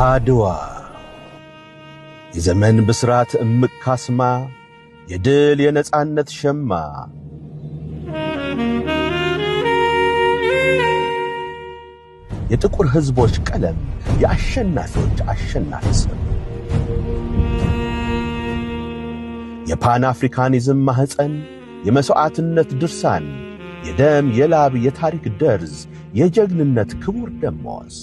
አድዋ የዘመን ብስራት እምቅ ካስማ የድል የነጻነት ሸማ የጥቁር ሕዝቦች ቀለም የአሸናፊዎች አሸናፊ ስም የፓን አፍሪካኒዝም ማህፀን የመስዋዕትነት ድርሳን የደም የላብ የታሪክ ደርዝ የጀግንነት ክቡር ደሞዝ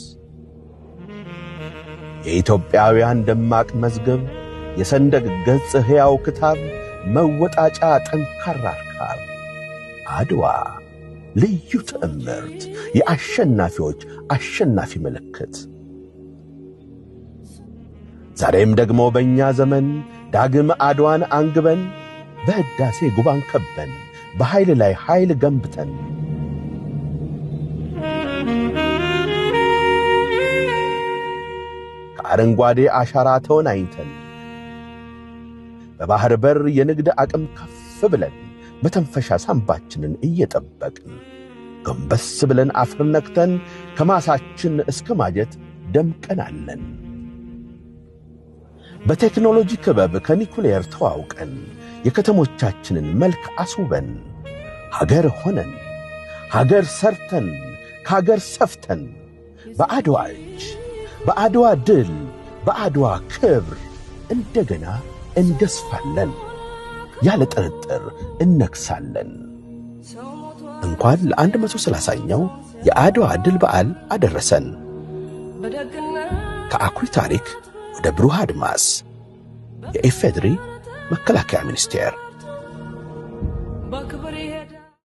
የኢትዮጵያውያን ደማቅ መዝገብ የሰንደቅ ገጽ ሕያው ክታብ መወጣጫ ጠንካራ ርካብ አድዋ ልዩ ትዕምርት የአሸናፊዎች አሸናፊ ምልክት ዛሬም ደግሞ በእኛ ዘመን ዳግም አድዋን አንግበን በሕዳሴ ጉባን ከበን በኃይል ላይ ኃይል ገንብተን ከአረንጓዴ አሻራ ተወናኝተን በባህር በር የንግድ አቅም ከፍ ብለን መተንፈሻ ሳንባችንን እየጠበቅን ጎንበስ ብለን አፈር ነክተን ከማሳችን እስከ ማጀት ደምቀናለን። በቴክኖሎጂ ክበብ ከኒኩሌር ተዋውቀን የከተሞቻችንን መልክ አስውበን ሀገር ሆነን ሀገር ሰርተን ከሀገር ሰፍተን በአድዋ እጅ በአድዋ ድል በአድዋ ክብር እንደገና እንገስፋለን፣ ያለ ጥርጥር እነግሳለን። እንኳን ለ130ኛው የአድዋ ድል በዓል አደረሰን። ከአኩሪ ታሪክ ወደ ብሩህ አድማስ የኢፌዴሪ መከላከያ ሚኒስቴር